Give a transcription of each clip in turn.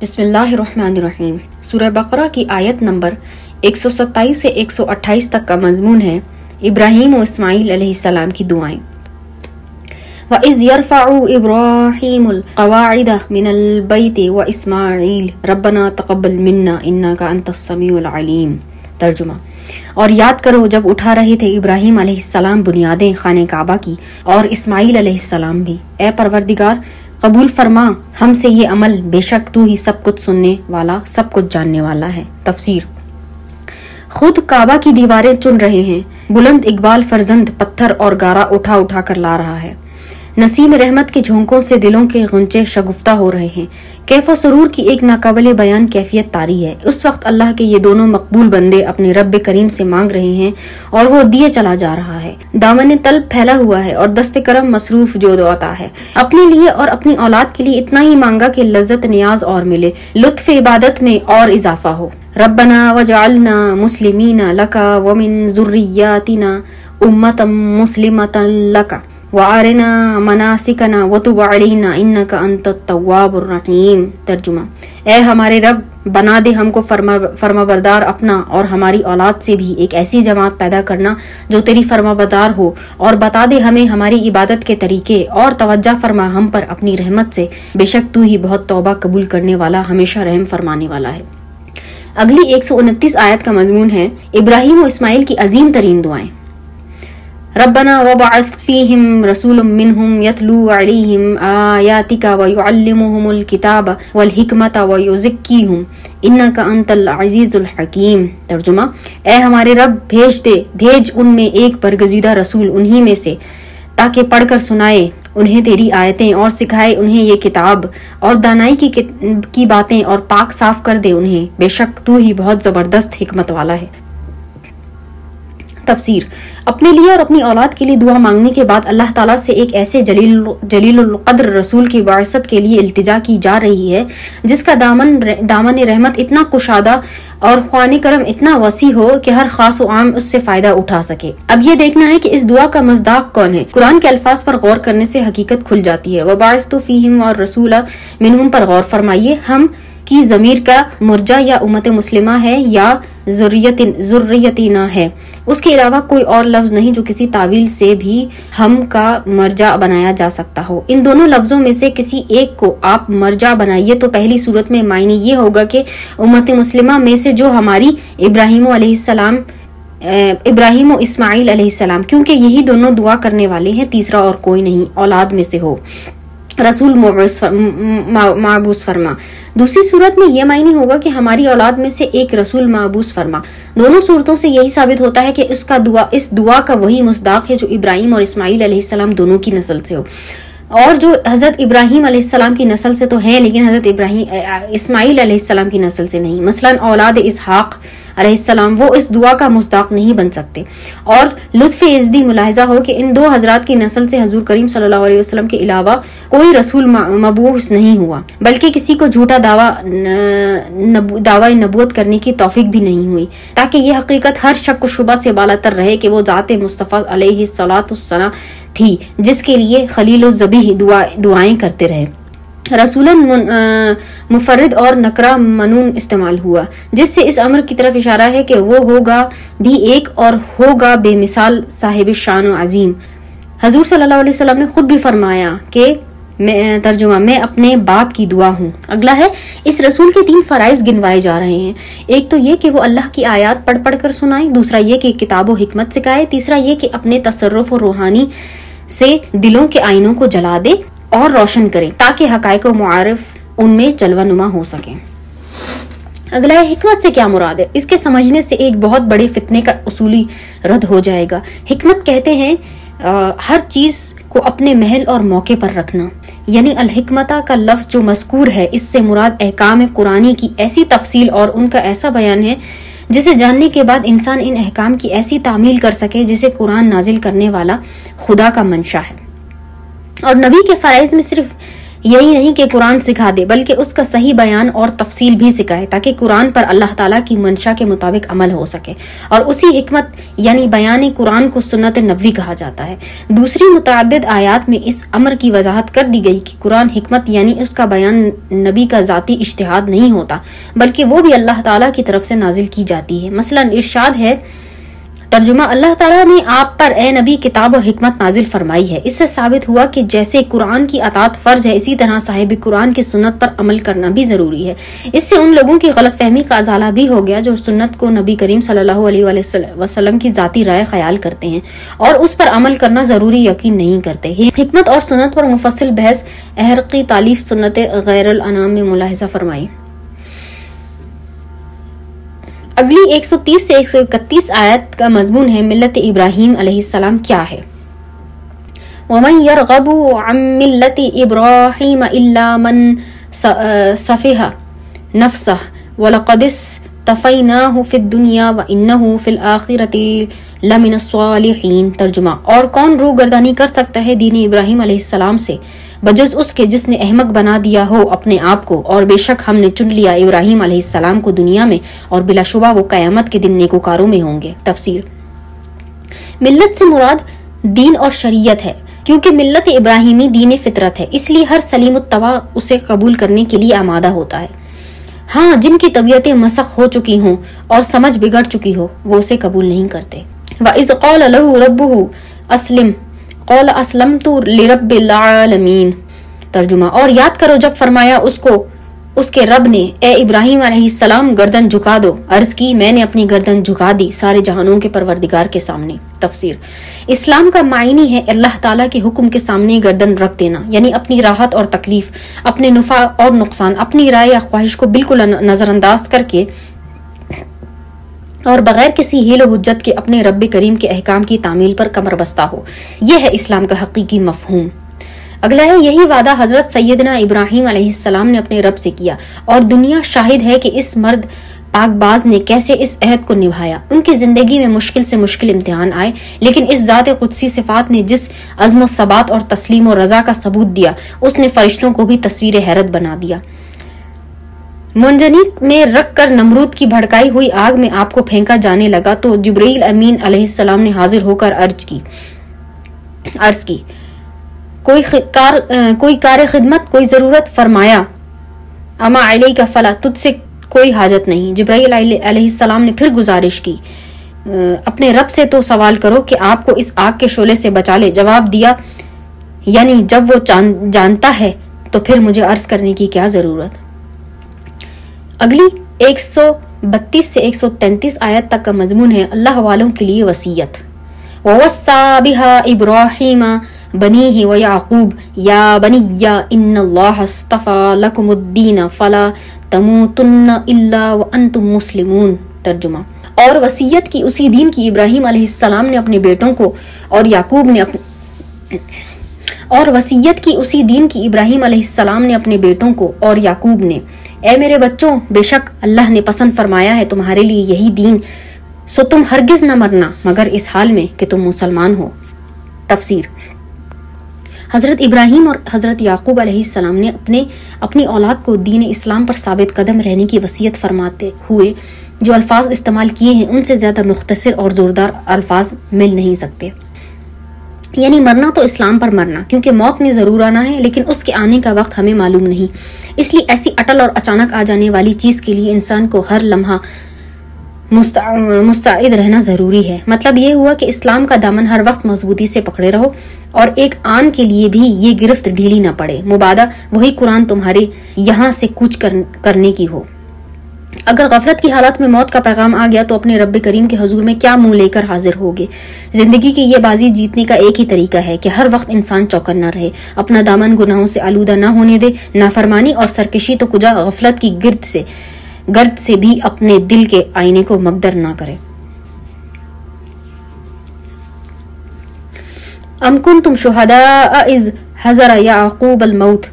بسم اللہ الرحمن الرحیم۔ سورہ بقرہ کی آیت نمبر 127 سے 128 تک کا مضمون ہے ابراہیم و اسماعیل علیہ السلام کی دعائیں۔ وَإِذْ يَرْفَعُ إِبْرَاهِيمُ الْقَوَاعِدَ مِنَ الْبَيْتِ وَإِسْمَاعِيلُ رَبَّنَا تَقَبَّلْ مِنَّا إِنَّكَ أَنْتَ السَّمِيعُ الْعَلِيمُ۔ ترجمہ: اور یاد کرو جب اٹھا رہے تھے ابراہیم علیہ السلام بنیادیں خانہ کعبہ کی اور اسماعیل علیہ السلام بھی، اے پروردگار قبول فرما ہم سے یہ عمل، بے شک تو ہی سب کچھ سننے والا سب کچھ جاننے والا ہے۔ تفسیر: خود کعبہ کی دیواریں چن رہے ہیں، بلند اقبال فرزند پتھر اور گارا اٹھا اٹھا کر لا رہا ہے، نسیم رحمت کے جھونکوں سے دلوں کے غنچے شگفتہ ہو رہے ہیں، کیف و سرور کی ایک ناقابل بیان کیفیت طاری ہے۔ اس وقت اللہ کے یہ دونوں مقبول بندے اپنے رب کریم سے مانگ رہے ہیں اور وہ دیے چلا جا رہا ہے، دامن طلب پھیلا ہوا ہے اور دست کرم مصروف جود عطا ہے۔ اپنے لیے اور اپنی اولاد کے لیے اتنا ہی مانگا کہ لذت نیاز اور ملے، لطف عبادت میں اور اضافہ ہو۔ ربنا وجعلنا مسلمین لک ومن ذریاتنا امۃ مسلمۃ لک وارنا مناسکنا وتب علینا انک انت التواب الرحیم۔ ترجمہ: اے ہمارے رب بنا دے ہم کو فرما بردار اپنا اور ہماری اولاد سے بھی ایک ایسی جماعت پیدا کرنا جو تیری فرما بردار ہو، اور بتا دے ہمیں ہماری عبادت کے طریقے، اور توجہ فرما ہم پر اپنی رحمت سے، بے شک تو ہی بہت توبہ قبول کرنے والا ہمیشہ رحم فرمانے والا ہے۔ اگلی 129 آیت کا مضمون ہے ابراہیم و اسماعیل کی عظیم ترین دعائیں۔ ربنا وبعث فیہم رسول منہم یتلو علیہم آیاتک ویعلمہم الکتاب والحکمت ویزکیہم انک انت العزیز الحکیم۔ ترجمہ: اے ہمارے رب بھیج ان میں ایک برگزیدہ رسول انہی میں سے، تاکہ پڑھ کر سنائے انہیں تیری آیتیں اور سکھائے انہیں یہ کتاب اور دانائی کی باتیں، اور پاک صاف کر دے انہیں، بے شک تو ہی بہت زبردست حکمت والا ہے۔ تفسیر: اپنے لیے اور اپنی اولاد کے لیے دعا مانگنے کے بعد اللہ تعالیٰ سے ایک ایسے جلیل القدر رسول کی بعثت کے لیے التجا کی جا رہی ہے جس کا دامن رحمت اتنا کشادہ اور خوان کرم اتنا وسیع ہو کہ ہر خاص و عام اس سے فائدہ اٹھا سکے۔ اب یہ دیکھنا ہے کہ اس دعا کا مصداق کون ہے۔ قرآن کے الفاظ پر غور کرنے سے حقیقت کھل جاتی ہے۔ وَبَعَثْتُ فِيهِمْ اور رسول منہم پر غور فرمائیے، ہم کی ضمیر کا مرجع یا امت مسلمہ ہے یا ذریتنا ہے، اس کے علاوہ کوئی اور لفظ نہیں جو کسی تعویل سے بھی ہم کا مرجع بنایا جا سکتا ہو۔ ان دونوں لفظوں میں سے کسی ایک کو آپ مرجع بنائیے تو پہلی صورت میں معنی یہ ہوگا کہ امت مسلمہ میں سے جو ہماری ابراہیم و اسماعیل علیہ السلام، کیونکہ یہی دونوں دعا کرنے والے ہیں، تیسرا اور کوئی نہیں، اولاد میں سے ہو، رسول معبوس فرما۔ دوسری صورت میں یہ معنی ہوگا کہ ہماری اولاد میں سے ایک رسول معبوس فرما۔ دونوں صورتوں سے یہی ثابت ہوتا ہے کہ اس دعا کا وہی مصداق ہے جو ابراہیم اور اسماعیل علیہ السلام دونوں کی نسل سے ہو، اور جو حضرت ابراہیم علیہ السلام کی نسل سے تو ہے لیکن حضرت اسماعیل علیہ السلام کی نسل سے نہیں، مثلا اولاد اسحاق علیہ السلام، وہ اس دعا کا مصداق نہیں بن سکتے۔ اور لطف ازدی ملاحظہ ہو کہ ان دو حضرات کی نسل سے حضور کریم صلی اللہ علیہ وسلم کے علاوہ کوئی رسول مبعوث نہیں ہوا، بلکہ کسی کو جھوٹا دعوی نبوت کرنے کی توفیق بھی نہیں ہوئی، تاکہ یہ حقیقت ہر شک و شبہ سے بالاتر رہے کہ وہ ذات مصطفیٰ علیہ السلام تھی جس کے لیے خلیل و ذبیح دعائیں کرتے رہے۔ رسولاً مفرد اور نکرہ منون استعمال ہوا، جس سے اس امر کی طرف اشارہ ہے کہ وہ ہوگا بھی ایک اور ہوگا بے مثال صاحب شان و عظیم۔ حضور صلی اللہ علیہ وسلم نے خود بھی فرمایا کہ ترجمہ: میں اپنے باپ کی دعا ہوں۔ اگلا ہے اس رسول کے 3 فرائض گنوائے جا رہے ہیں۔ ایک تو یہ کہ وہ اللہ کی آیات پڑھ کر سنائے، دوسرا یہ کہ کتاب و حکمت سکھائے، تیسرا یہ کہ اپنے تصرف و روحانی سے دلوں کے آئینوں کو جلا دے اور روشن کرے تاکہ حقائق و معارف ان میں جلوہ نما ہو سکیں۔ اگلا ہے حکمت سے کیا مراد ہے۔ اس کے سمجھنے سے ایک بہت بڑے فتنے کا اصولی رد ہو جائے گا۔ حکمت کہتے ہیں ہر چیز کو اپنے محل اور موقع پر رکھنا، یعنی الحکمتہ کا لفظ جو مذکور ہے اس سے مراد احکام قرآنی کی ایسی تفصیل اور ان کا ایسا بیان ہے جسے جاننے کے بعد انسان ان احکام کی ایسی تعمیل کر سکے جسے قرآن نازل کرنے والا خدا کا منشا ہے۔ اور نبی کے فرائض میں صرف یہی نہیں کہ قرآن سکھا دے بلکہ اس کا صحیح بیان اور تفصیل بھی سکھائے تاکہ قرآن پر اللہ تعالیٰ کی منشا کے مطابق عمل ہو سکے، اور اسی حکمت یعنی بیان قرآن کو سنت نبوی کہا جاتا ہے۔ دوسری متعدد آیات میں اس امر کی وضاحت کر دی گئی کہ قرآن حکمت یعنی اس کا بیان نبی کا ذاتی اجتہاد نہیں ہوتا بلکہ وہ بھی اللہ تعالیٰ کی طرف سے نازل کی جاتی ہے۔ مثلا ارشاد ہے، ترجمہ، اللہ تعالیٰ نے آپ پر اے نبی کتاب اور حکمت نازل فرمائی ہے۔ اس سے ثابت ہوا کہ جیسے قرآن کی اطاعت فرض ہے، اسی طرح صاحب قرآن کی سنت پر عمل کرنا بھی ضروری ہے۔ اس سے ان لوگوں کی غلط فہمی کا ازالہ بھی ہو گیا جو سنت کو نبی کریم صلی اللہ علیہ وسلم کی ذاتی رائے خیال کرتے ہیں اور اس پر عمل کرنا ضروری یقین نہیں کرتے۔ حکمت اور سنت پر مفصل بحث احرقی تالیف سنت غیر الانام میں ملاحظہ فرمائی۔ اگلی 130 سے 131 آیت کا مضمون ہے ملت ابراہیم علیہ السلام کیا ہے۔ وَمَن يَرْغَبُ عَن مِّلَّةِ إِبْرَاهِيمَ إِلَّا مَن سَفِهَ نَفْسَهُ وَلَقَدِ اصْطَفَيْنَاهُ فِي الدُّنْيَا وَإِنَّهُ فِي الْآخِرَةِ لَمِنَ الصَّالِحِينَ۔ ترجمہ، اور کون روگردانی کر سکتا ہے دین ابراہیم علیہ السلام سے بجز اس کے جس نے احمق بنا دیا ہو اپنے آپ کو، اور بے شک ہم نے چن لیا ابراہیم علیہ السلام کو دنیا میں، اور بلا شبہ وہ قیامت کے دن نیکوکاروں میں ہوں گے۔ تفسیر، ملت سے مراد دین اور شریعت ہے کیونکہ ملت ابراہیمی دین فطرت ہے، اس لیے ہر سلیم التوا اسے قبول کرنے کے لیے آمادہ ہوتا ہے۔ ہاں، جن کی طبیعتیں مسخ ہو چکی ہوں اور سمجھ بگڑ چکی ہو وہ اسے قبول نہیں کرتے۔ وَإِذْ قَالَ لَهُ رَبُّهُ أَسْلِمْ قَالَ أَسْلَمْتُ لِرَبِّ الْعَالَمِينَ۔ ترجمہ، اور یاد کرو جب فرمایا اس کو اس کے رب نے اے ابراہیم علیہ السلام گردن جھکا دو، عرض کی میں نے اپنی گردن جھکا دی سارے جہانوں کے پروردگار کے سامنے۔ تفسیر، اسلام کا معنی ہے اللہ تعالیٰ کے حکم کے سامنے گردن رکھ دینا، یعنی اپنی راحت اور تکلیف، اپنے نفع اور نقصان، اپنی رائے یا خواہش کو بالکل نظر انداز کر کے اور بغیر کسی حیل و حجت کے اپنے رب کریم کے احکام کی تعمیل پر کمر بستہ ہو۔ یہ ہے اسلام کا حقیقی مفہوم۔ اگلا ہے، یہی وعدہ حضرت سیدنا ابراہیم علیہ السلام نے اپنے رب سے کیا، اور دنیا شاہد ہے کہ اس مرد پاک باز نے کیسے اس عہد کو نبھایا۔ ان کی زندگی میں مشکل سے مشکل امتحان آئے، لیکن اس ذات قدسی صفات نے جس عزم و ثبات اور تسلیم و رضا کا ثبوت دیا، اس نے فرشتوں کو بھی تصویر حیرت بنا دیا۔ منجنیق میں رکھ کر نمرود کی بھڑکائی ہوئی آگ میں آپ کو پھینکا جانے لگا تو جبرائیل امین علیہ السلام نے حاضر ہو کر عرض کی کوئی کار خدمت، کوئی ضرورت؟ فرمایا اما علیک فلا، تجھ سے کوئی حاجت نہیں۔ جبرائیل علیہ السلام نے پھر گزارش کی اپنے رب سے تو سوال کرو کہ آپ کو اس آگ کے شعلے سے بچا لے۔ جواب دیا یعنی جب وہ جانتا ہے تو پھر مجھے عرض کرنے کی کیا ضرورت۔ اگلی 132 سے 133 آیت تک کا مضمون ہے اللہ والوں کے لیے وصیت۔ وَوَصَّى بِهَا إِبْرَاهِيمَ بَنِيهِ وَيَعْقُوبَ يَا بَنِيَّ إِنَّ اللَّهَ اصْطَفَى لَكُمُ الدِّينَ فَلَا تَمُوتُنَّ إِلَّا وَأَنْتُمْ مُسْلِمُونَ۔ ترجمہ، اور وصیت کی اسی دین کی ابراہیم علیہ السلام نے اپنے بیٹوں کو اور یعقوب نے اے میرے بچوں، بے شک اللہ نے پسند فرمایا ہے تمہارے لیے یہی دین، سو تم ہرگز نہ مرنا مگر اس حال میں کہ تم مسلمان ہو۔ تفسیر، حضرت ابراہیم اور حضرت یعقوب علیہ السلام نے اپنی اولاد کو دین اسلام پر ثابت قدم رہنے کی وصیت فرماتے ہوئے جو الفاظ استعمال کیے ہیں ان سے زیادہ مختصر اور زوردار الفاظ مل نہیں سکتے۔ یعنی مرنا تو اسلام پر مرنا، کیونکہ موت نے ضرور آنا ہے لیکن اس کے آنے کا وقت ہمیں معلوم نہیں، اس لیے ایسی اٹل اور اچانک آ جانے والی چیز کے لیے انسان کو ہر لمحہ مستعد رہنا ضروری ہے۔ مطلب یہ ہوا کہ اسلام کا دامن ہر وقت مضبوطی سے پکڑے رہو اور ایک آن کے لیے بھی یہ گرفت ڈھیلی نہ پڑے، مبادا وہی قرآن تمہارے یہاں سے کوچ کرنے کی ہو۔ اگر غفلت کی حالت میں موت کا پیغام آ گیا تو اپنے رب کریم کے حضور میں کیا منہ لے کر حاضر ہوگے؟ زندگی کی یہ بازی جیتنے کا ایک ہی طریقہ ہے کہ ہر وقت انسان چوکنا رہے، اپنا دامن گناہوں سے آلودہ نہ ہونے دے، نافرمانی اور سرکشی تو کجا غفلت کی گرد سے بھی اپنے دل کے آئینے کو مقدر نہ کرے۔ ام کنتم شہداء اذ حضر یعقوب الموت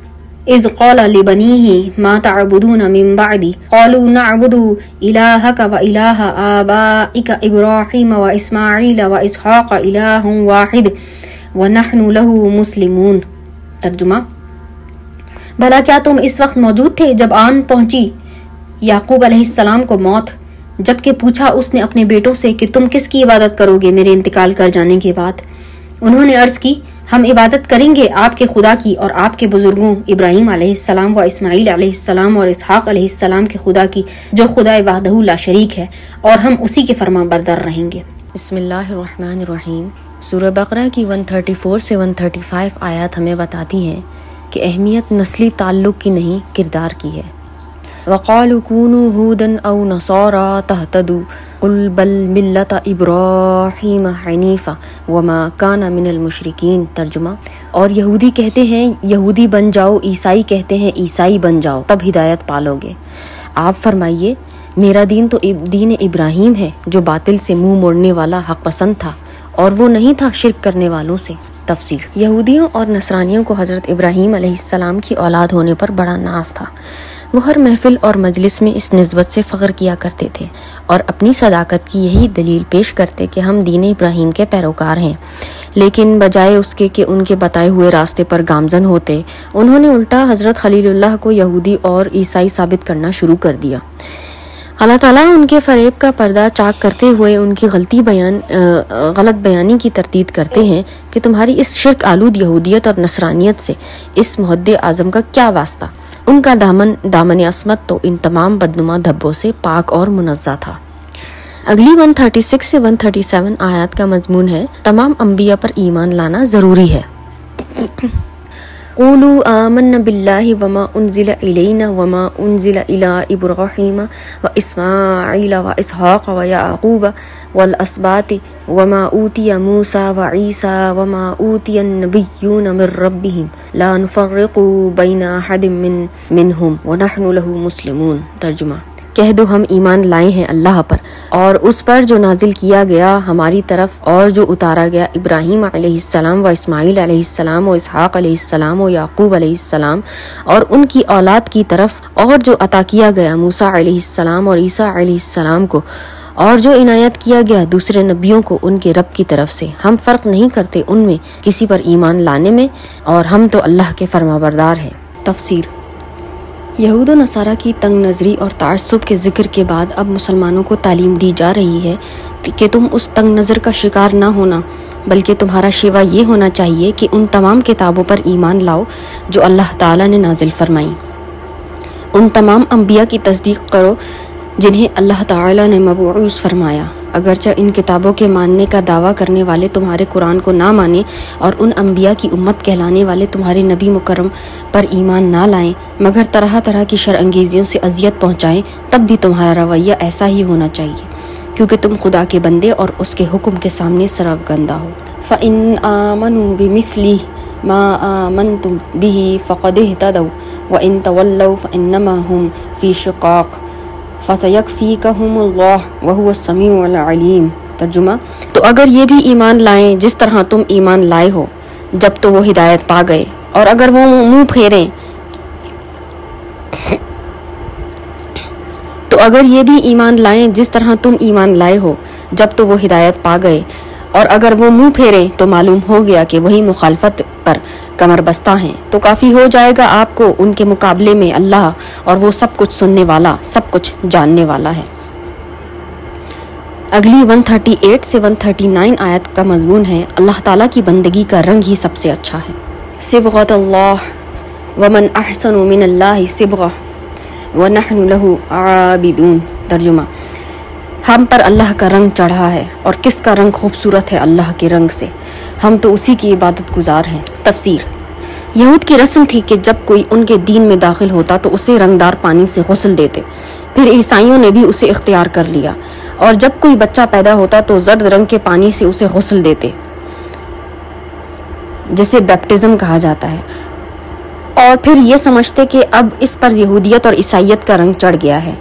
اذ قال لبنیہ ما تعبدون من بعدی قالوا نعبد الہک و الہ آبائک ابراہیم و اسماعیل و اسحاق الہ واحد ونحن له مسلمون۔ ترجمہ، بھلا کیا تم اس وقت موجود تھے جب آن پہنچی یعقوب علیہ السلام کو موت، جبکہ پوچھا اس نے اپنے بیٹوں سے کہ تم کس کی عبادت کرو گے میرے انتقال کر جانے کے بعد؟ انہوں نے عرض کی ہم عبادت کریں گے آپ کے خدا کی اور آپ کے بزرگوں ابراہیم علیہ السلام و اسماعیل علیہ السلام اور اسحاق علیہ السلام کے خدا کی جو خدا وحدہ لا شریک ہے، اور ہم اسی کے فرما بردار رہیں گے۔ بسم اللہ الرحمن الرحیم۔ سورہ بقرہ کی 134 سے 135 آیات ہمیں بتاتی ہیں کہ اہمیت نسلی تعلق کی نہیں کردار کی ہے۔ وَقَالُوا كُونُوا هُودًا أَوْ نَصَارَىٰ تَهْتَدُوا قُلْ بَلْ مِلَّةَ إِبْرَاهِيمَ حَنِيفًا وَمَا كَانَ مِنَ الْمُشْرِكِينَ۔ ترجمہ، اور یہودی کہتے ہیں یہودی بن جاؤ، عیسائی کہتے ہیں عیسائی بن جاؤ، تب ہدایت پالو گے۔ آپ فرمائیے میرا دین تو دین ابراہیم ہے جو باطل سے منہ موڑنے والا حق پسند تھا اور وہ نہیں تھا شرک کرنے والوں سے۔ تفسیر، یہودیوں اور نصرانیوں کو حضرت ابراہیم علیہ السلام کی اولاد ہونے پر بڑا ناز تھا۔ وہ ہر محفل اور مجلس میں اس نسبت سے فخر کیا کرتے تھے اور اپنی صداقت کی یہی دلیل پیش کرتے کہ ہم دین ابراہیم کے پیروکار ہیں، لیکن بجائے اس کے کہ ان کے بتائے ہوئے راستے پر گامزن ہوتے، انہوں نے الٹا حضرت خلیل اللہ کو یہودی اور عیسائی ثابت کرنا شروع کر دیا۔ اللہ تعالیٰ ان کے فریب کا پردہ چاک کرتے ہوئے ان کی غلط بیانی کی تردید کرتے ہیں کہ تمہاری اس شرک آلود یہودیت اور نصرانیت سے اس محد اعظم کا کیا واسطہ؟ ان کا دامن عصمت تو ان تمام بدنما دھبوں سے پاک اور منزہ تھا۔ اگلی 136 سے 137 آیات کا مضمون ہے تمام انبیاء پر ایمان لانا ضروری ہے۔ قولوا آمنا باللہ وما انزل الینا وما انزل الی ابراہیم واسماعیل واسحاق ویعقوب والاسباط وما اوتی موسیٰ وعیسیٰ وما اوتی النبیون من ربہم لا نفرق بین احد منہم ونحن لہ مسلمون۔ ترجمہ، کہہ دو ہم ایمان لائے ہیں اللہ پر اور اس پر جو نازل کیا گیا ہماری طرف اور جو اتارا گیا ابراہیم علیہ السلام و اسماعیل علیہ السلام و اسحاق علیہ السلام و یعقوب علیہ السلام اور ان کی اولاد کی طرف، اور جو عطا کیا گیا موسیٰ علیہ السلام اور عیسیٰ علیہ السلام کو، اور جو عنایت کیا گیا دوسرے نبیوں کو ان کے رب کی طرف سے۔ ہم فرق نہیں کرتے ان میں کسی پر ایمان لانے میں، اور ہم تو اللہ کے فرما بردار ہیں۔ تفسیر، یہود و نصارہ کی تنگ نظری اور تعصب کے ذکر کے بعد اب مسلمانوں کو تعلیم دی جا رہی ہے کہ تم اس تنگ نظر کا شکار نہ ہونا، بلکہ تمہارا شیوا یہ ہونا چاہیے کہ ان تمام کتابوں پر ایمان لاؤ جو اللہ تعالیٰ نے نازل فرمائی، ان تمام انبیاء کی تصدیق کرو جنہیں اللہ تعالیٰ نے مبعوث فرمایا، اگرچہ ان کتابوں کے ماننے کا دعویٰ کرنے والے تمہارے قرآن کو نہ مانیں اور ان انبیاء کی امت کہلانے والے تمہارے نبی مکرم پر ایمان نہ لائیں مگر طرح طرح کی شر انگیزیوں سے اذیت پہنچائیں، تب بھی تمہارا رویہ ایسا ہی ہونا چاہیے کیونکہ تم خدا کے بندے اور اس کے حکم کے سامنے سرگرداں ہو۔ فَإِنْ آمَنُوا بِمِثْلِ مَا آمَنْتُمْ بِهِ فَقَدِ اهْتَدَوْا وَإِنْ تَوَلَّوْا فَإِنَّمَا هُمْ فِي شِقَاقٍ فَسَيَكْفِيكَهُمُ اللَّهُ وَهُوَ السَّمِيعُ الْعَلِيمُ۔ ترجمہ، تو اگر یہ بھی ایمان لائیں جس طرح تم ایمان لائے ہو جب تو وہ ہدایت پا گئے، اور اگر وہ منہ پھیریں تو اگر یہ بھی ایمان لائیں جس طرح تم ایمان لائے ہو جب تو وہ ہدایت پا گئے، اور اگر وہ منہ پھیریں تو معلوم ہو گیا کہ وہی مخالفت پر کمر بستہ ہیں، تو کافی ہو جائے گا آپ کو ان کے مقابلے میں اللہ، اور وہ سب کچھ سننے والا سب کچھ جاننے والا ہے۔ اگلی 138 سے 139 آیت کا مضمون ہے اللہ تعالیٰ کی بندگی کا رنگ ہی سب سے اچھا ہے۔ صبغۃ اللہ ومن احسن من اللہ صبغہ ونحن لہ عابدون۔ ترجمہ، ہم پر اللہ کا رنگ چڑھا ہے اور کس کا رنگ خوبصورت ہے اللہ کے رنگ سے، ہم تو اسی کی عبادت گزار ہیں۔ تفسیر، یہود کی رسم تھی کہ جب کوئی ان کے دین میں داخل ہوتا تو اسے رنگدار پانی سے غسل دیتے، پھر عیسائیوں نے بھی اسے اختیار کر لیا، اور جب کوئی بچہ پیدا ہوتا تو زرد رنگ کے پانی سے اسے غسل دیتے جسے بیپٹزم کہا جاتا ہے، اور پھر یہ سمجھتے کہ اب اس پر یہودیت اور عیسائیت کا رنگ چڑھ گیا ہے۔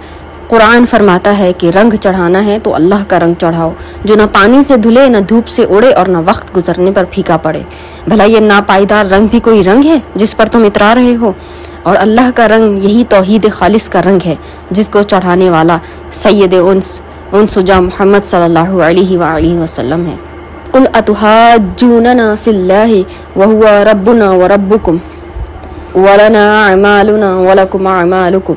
قرآن فرماتا ہے کہ رنگ چڑھانا ہے تو اللہ کا رنگ چڑھاؤ جو نہ پانی سے دھلے، نہ دھوپ سے اڑے، اور نہ وقت گزرنے پر پھیکا پڑے۔ بھلا یہ ناپائیدار رنگ بھی کوئی رنگ ہے جس پر تم اترا رہے ہو؟ اور اللہ کا رنگ یہی توحید خالص کا رنگ ہے جس کو چڑھانے والا سید انس جا محمد صلی اللہ علیہ وآلہ وسلم ہے۔ قل اتحاجوننا فی اللہ وہو ربنا وربکم وَلَنَا أَعْمَالُنَا وَلَكُمْ أَعْمَالُكُمْ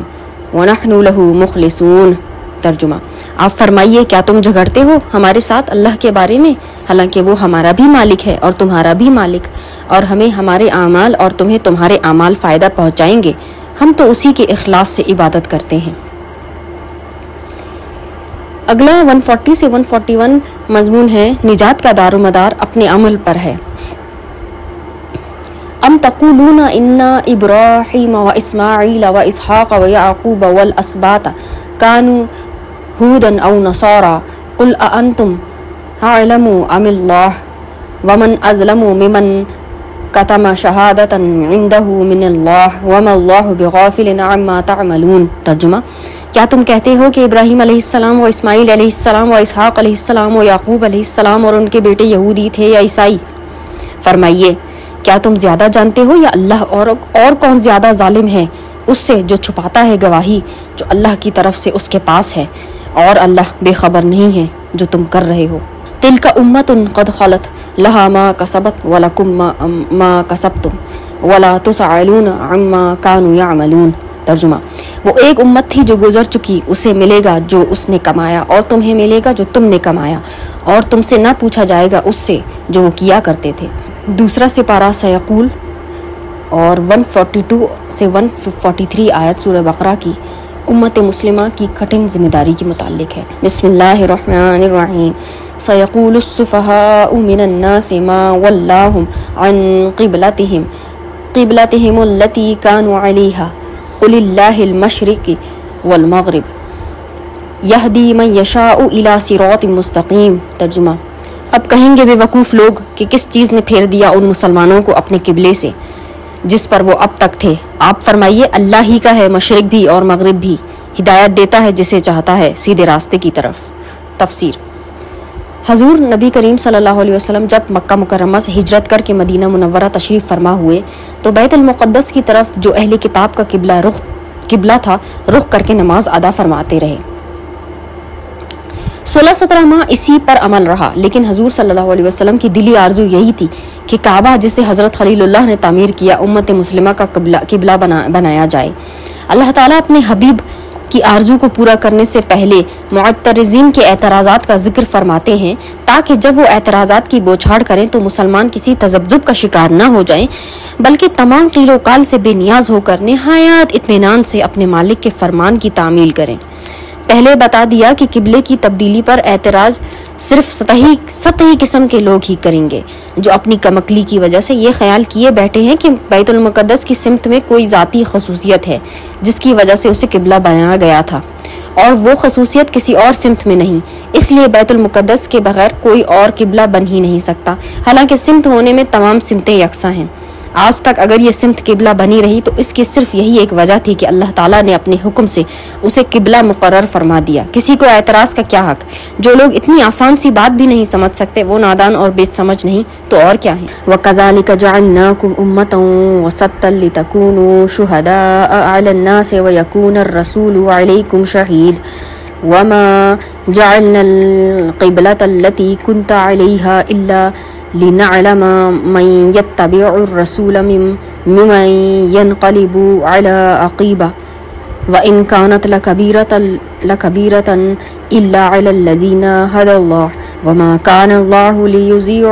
وَنَحْنُ لَهُ مُخْلِصُونَ۔ ترجمہ، آپ فرمائیے کیا تم جھگڑتے ہو ہمارے ساتھ اللہ کے بارے میں، حالانکہ وہ ہمارا بھی مالک ہے اور تمہارا بھی مالک، اور ہمیں ہمارے اعمال اور تمہیں تمہارے اعمال فائدہ پہنچائیں گے، ہم تو اسی کے اخلاص سے عبادت کرتے ہیں۔ اگلا 140 سے 141 مضمون ہے نجات کا دار و مدار اپنے عمل پر ہے۔ ام تقولون ان ابراہیم و اسماعیل و اسحاق و یعقوب والاسباط كانوا هودا او نصارى قل اانتم اعلم ام اللہ ومن اظلم ممن کتم شہادۃ عنده من اللہ وما اللہ بغافل عما تعملون۔ ترجمہ، کیا تم کہتے ہو کہ ابراہیم علیہ السلام و اسماعیل علیہ السلام و اسحاق علیہ السلام و یعقوب علیہ السلام اور ان کے بیٹے یہودی تھے یا عیسائی؟ فرمائیے کیا تم زیادہ جانتے ہو یا اللہ، اور کون زیادہ ظالم ہے اس سے جو چھپاتا ہے گواہی جو اللہ کی طرف سے اس کے پاس ہے، اور اللہ بے خبر نہیں ہے جو تم کر رہے ہو۔ تلک امۃ قد خلت لہا ما کسبت ولکم ما کسبتم ولا تسألون عما كانوا يعملون۔ ترجمہ، وہ ایک امت تھی جو گزر چکی، اسے ملے گا جو اس نے کمایا اور تمہیں ملے گا جو تم نے کمایا، اور تم سے نہ پوچھا جائے گا اس سے جو وہ کیا کرتے تھے۔ دوسرا سپارہ سیقول اور 142 سے 143 آیت سورہ بقرہ کی امت مسلمہ کی کٹھن ذمہ داری کے متعلق ہے۔ بسم اللہ الرحمن الرحیم۔ سیقول السفہاء من الناس ما ولاہم عن قبلتہم التی کانوا علیہا قل اللہ المشرق والمغرب یہدی من یشاء الی صراط مستقیم۔ ترجمہ، اب کہیں گے بے وقوف لوگ کہ کس چیز نے پھیر دیا ان مسلمانوں کو اپنے قبلے سے جس پر وہ اب تک تھے۔ آپ فرمائیے اللہ ہی کا ہے مشرق بھی اور مغرب بھی، ہدایت دیتا ہے جسے چاہتا ہے سیدھے راستے کی طرف۔ تفسیر، حضور نبی کریم صلی اللہ علیہ وسلم جب مکہ مکرمہ سے ہجرت کر کے مدینہ منورہ تشریف فرما ہوئے تو بیت المقدس کی طرف جو اہل کتاب کا قبلہ تھا رخ کر کے نماز ادا فرماتے رہے۔ 16-17 ماہ اسی پر عمل رہا، لیکن حضور صلی اللہ علیہ وسلم کی دلی آرزو یہی تھی کہ کعبہ جسے حضرت خلیل اللہ نے تعمیر کیا امت مسلمہ کا قبلہ بنایا جائے۔ اللہ تعالیٰ اپنے حبیب کی آرزو کو پورا کرنے سے پہلے معترضین کے اعتراضات کا ذکر فرماتے ہیں تاکہ جب وہ اعتراضات کی بوچھاڑ کریں تو مسلمان کسی تذبذب کا شکار نہ ہو جائیں، بلکہ تمام قیل و قال سے بے نیاز ہو کر نہایت اطمینان سے اپنے مالک کے فرمان کی تعمیل کریں۔ پہلے بتا دیا کہ قبلے کی تبدیلی پر اعتراض صرف سطحی قسم کے لوگ ہی کریں گے جو اپنی کمکلی کی وجہ سے یہ خیال کیے بیٹھے ہیں کہ بیت المقدس کی سمت میں کوئی ذاتی خصوصیت ہے جس کی وجہ سے اسے قبلہ بنایا گیا تھا، اور وہ خصوصیت کسی اور سمت میں نہیں، اس لیے بیت المقدس کے بغیر کوئی اور قبلہ بن ہی نہیں سکتا، حالانکہ سمت ہونے میں تمام سمتیں یکساں ہیں۔ آج تک اگر یہ سمت قبلہ بنی رہی تو اس کی صرف یہی ایک وجہ تھی کہ اللہ تعالیٰ نے اپنے حکم سے اسے قبلہ مقرر فرما دیا۔ کسی کو اعتراض کا کیا حق؟ جو لوگ اتنی آسان سی بات بھی نہیں سمجھ سکتے وہ نادان اور بے سمجھ نہیں تو اور کیا ہیں۔ وَكَذَلِكَ جَعَلْنَاكُمْ أُمَّةً وَسَطًا لِتَكُونُوا شُهَدَاءَ عَلَى النَّاسِ وَيَكُونَ الرَّسُولُ عَلَيْكُمْ شَهِيدًا وَمَا جَعَلْنَا الْقِبْلَةَ الَّتِي كُنْتَ عَلَيْهَا إِلَّا لنعلم من يتبع الرسول ممن ينقلب على عقبه وإن كانت لكبيرة إلا على الذين هدى الله وما كان الله ليضيع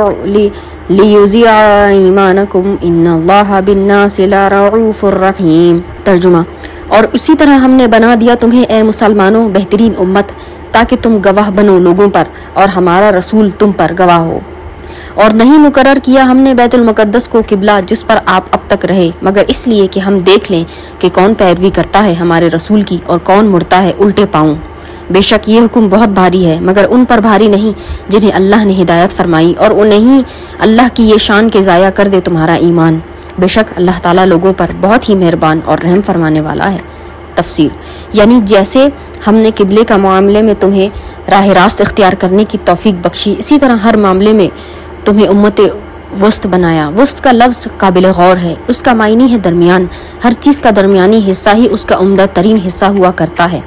إيمانكم إن الله بالناس لرؤوف رحيم۔ ترجمہ، اور اسی طرح ہم نے بنا دیا تمہیں اے مسلمانوں بہترین امت تاکہ تم گواہ بنو لوگوں پر اور ہمارا رسول تم پر گواہ ہو، اور نہیں مقرر کیا ہم نے بیت المقدس کو قبلہ جس پر آپ اب تک رہے مگر اس لیے کہ ہم دیکھ لیں کہ کون پیروی کرتا ہے ہمارے رسول کی اور کون مڑتا ہے الٹے پاؤں۔ بے شک یہ حکم بہت بھاری ہے مگر ان پر بھاری نہیں جنہیں اللہ نے ہدایت فرمائی، اور انہیں اللہ کی یہ شان کے ضائع کر دے تمہارا ایمان۔ بے شک اللہ تعالیٰ لوگوں پر بہت ہی مہربان اور رحم فرمانے والا ہے۔ تفسیر، یعنی جیسے ہم نے قبلے کا معاملے میں تمہیں راہ راست اختیار کرنے کی توفیق بخشی، اسی طرح ہر معاملے میں تمہیں امت وسط بنایا۔ وسط کا لفظ قابل غور ہے، اس کا معنی ہے درمیان، ہر چیز کا درمیانی حصہ ہی اس کا عمدہ ترین حصہ ہوا کرتا ہے۔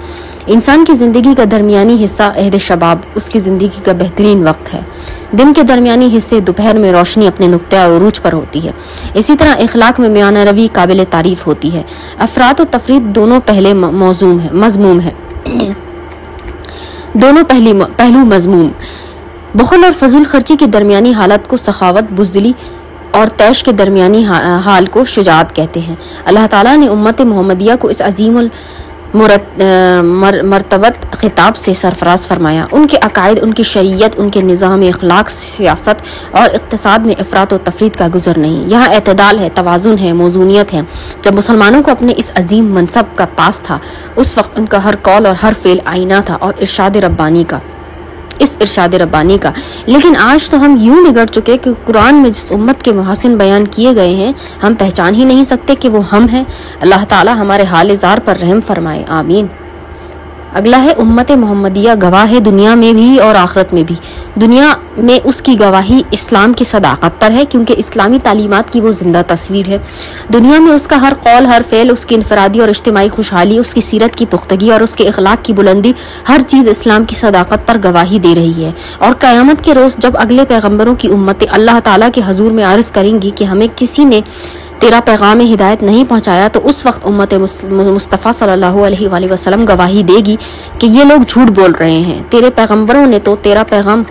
انسان کی زندگی کا درمیانی حصہ عہد شباب اس کی زندگی کا بہترین وقت ہے، دن کے درمیانی حصے دوپہر میں روشنی اپنے نقطۂ عروج پر ہوتی ہے۔ اسی طرح اخلاق میں میانہ روی قابل تعریف ہوتی ہے۔ افراط و تفریط دونوں مذموم ہے دونوں پہلو مذموم۔ بخل اور فضول خرچی کی درمیانی حالت کو سخاوت، بزدلی اور طیش کے درمیانی حال کو شجاعت کہتے ہیں۔ اللہ تعالیٰ نے امت محمدیہ کو اس عظیم مرتبت خطاب سے سرفراز فرمایا۔ ان کے عقائد، ان کی شریعت، ان کے نظام اخلاق، سیاست اور اقتصاد میں افراط و تفریط کا گزر نہیں۔ یہاں اعتدال ہے، توازن ہے، موزونیت ہے۔ جب مسلمانوں کو اپنے اس عظیم منصب کا پاس تھا، اس وقت ان کا ہر قول اور ہر فعل آئینہ تھا اور ارشاد ربانی کا۔ لیکن آج تو ہم یوں بگڑ چکے کہ قرآن میں جس امت کے محاسن بیان کیے گئے ہیں، ہم پہچان ہی نہیں سکتے کہ وہ ہم ہیں۔ اللہ تعالی ہمارے حال زار پر رحم فرمائے، آمین۔ اگلا ہے امت محمدیہ گواہ ہے دنیا میں بھی اور آخرت میں بھی۔ دنیا میں اس کی گواہی اسلام کی صداقت پر ہے، کیونکہ اسلامی تعلیمات کی وہ زندہ تصویر ہے۔ دنیا میں اس کا ہر قول، ہر فعل، اس کی انفرادی اور اجتماعی خوشحالی، اس کی سیرت کی پختگی اور اس کے اخلاق کی بلندی، ہر چیز اسلام کی صداقت پر گواہی دے رہی ہے۔ اور قیامت کے روز جب اگلے پیغمبروں کی امتیں اللہ تعالیٰ کے حضور میں عرض کریں گی کہ ہمیں کسی نے تیرا پیغام ہدایت نہیں پہنچایا، تو اس وقت امت مصطفیٰ صلی اللہ علیہ وآلہ وسلم گواہی دے گی کہ یہ لوگ جھوٹ بول رہے ہیں، تیرے پیغمبروں نے تو تیرا پیغام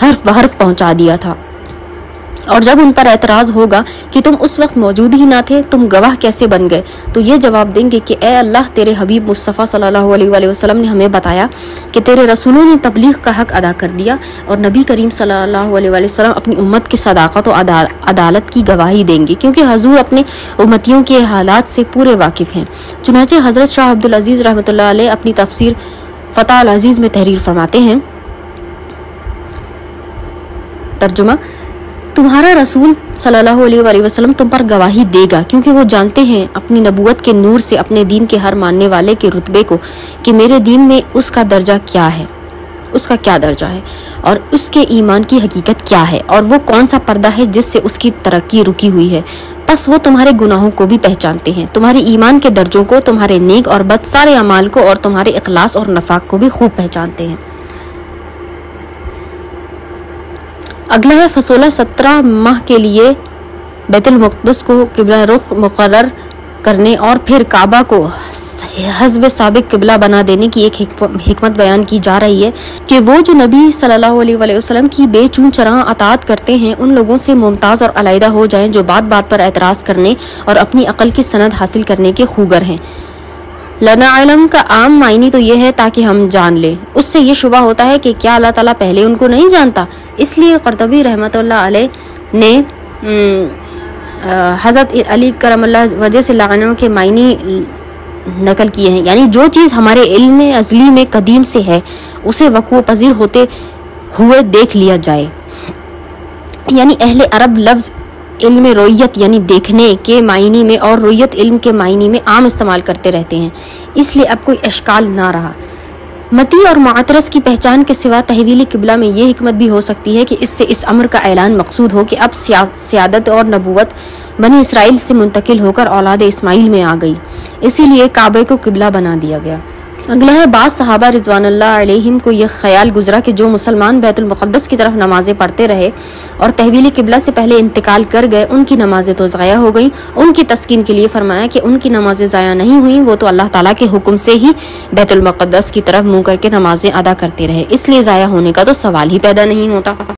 حرف بحرف پہنچا دیا تھا۔ اور جب ان پر اعتراض ہوگا کہ تم اس وقت موجود ہی نہ تھے، تم گواہ کیسے بن گئے، تو یہ جواب دیں گے کہ اے اللہ، تیرے حبیب مصطفیٰ صلی اللہ علیہ وآلہ وسلم نے ہمیں بتایا کہ تیرے رسولوں نے تبلیغ کا حق ادا کر دیا، اور نبی کریم صلی اللہ علیہ وآلہ وسلم اپنی امت کی صداقت و عدالت کی گواہی دیں گے، کیونکہ حضور اپنے امتیوں کے حالات سے پورے واقف ہیں۔ چنانچہ حضرت شاہ عبدالعزیز رحمۃ اللہ علیہ اپنی تفسیر فتح العزیز میں تحریر فرماتے ہیں، ترجمہ: تمہارا رسول صلی اللہ علیہ وآلہ وسلم تم پر گواہی دے گا، کیونکہ وہ جانتے ہیں اپنی نبوت کے نور سے اپنے دین کے ہر ماننے والے کے رتبے کو، کہ میرے دین میں اس کا کیا درجہ ہے اور اس کے ایمان کی حقیقت کیا ہے، اور وہ کون سا پردہ ہے جس سے اس کی ترقی رکی ہوئی ہے۔ پس وہ تمہارے گناہوں کو بھی پہچانتے ہیں، تمہارے ایمان کے درجوں کو، تمہارے نیک اور بد سارے اعمال کو، اور تمہارے اخلاص اور نفاق کو بھی خوب پہچانتے ہیں۔ اگلا ہے فصولہ 17 ماہ کے لیے بیت المقدس کو قبلہ رخ مقرر کرنے اور پھر کعبہ کو حسب سابق قبلہ بنا دینے کی ایک حکمت بیان کی جا رہی ہے کہ وہ جو نبی صلی اللہ علیہ وآلہ وسلم کی بے چون چراں اطاعت کرتے ہیں، ان لوگوں سے ممتاز اور علیحدہ ہو جائیں جو بات بات پر اعتراض کرنے اور اپنی عقل کی سند حاصل کرنے کے خوگر ہیں۔ لنا علم کا عام معنی تو یہ ہے تاکہ ہم جان لیں۔ اس سے یہ شبہ ہوتا ہے کہ کیا اللہ تعالیٰ پہلے ان کو نہیں جانتا؟ اس لیے قرطبی رحمۃ اللہ علیہ نے حضرت علی کرم اللہ وجہ سے لعنہ کے معنی نقل کیے ہیں، یعنی جو چیز ہمارے علم ازلی میں قدیم سے ہے اسے وقوع پذیر ہوتے ہوئے دیکھ لیا جائے۔ یعنی اہل عرب لفظ علم رؤیت یعنی دیکھنے کے معنی میں اور رؤیت علم کے معنی میں عام استعمال کرتے رہتے ہیں، اس لیے اب کوئی اشکال نہ رہا۔ متی اور معترض کی پہچان کے سوا تحویل قبلہ میں یہ حکمت بھی ہو سکتی ہے کہ اس سے اس امر کا اعلان مقصود ہو کہ اب سیادت اور نبوت بنی اسرائیل سے منتقل ہو کر اولاد اسماعیل میں آ گئی، اسی لیے کعبے کو قبلہ بنا دیا گیا۔ اگلا ہے بعض صحابہ رضوان اللہ علیہم کو یہ خیال گزرا کہ جو مسلمان بیت المقدس کی طرف نمازیں پڑھتے رہے اور تحویل قبلہ سے پہلے انتقال کر گئے، ان کی نمازیں تو ضائع ہو گئیں۔ ان کی تسکین کے لیے فرمایا کہ ان کی نمازیں ضائع نہیں ہوئیں، وہ تو اللہ تعالیٰ کے حکم سے ہی بیت المقدس کی طرف منہ کر کے نمازیں ادا کرتے رہے، اس لیے ضائع ہونے کا تو سوال ہی پیدا نہیں ہوتا۔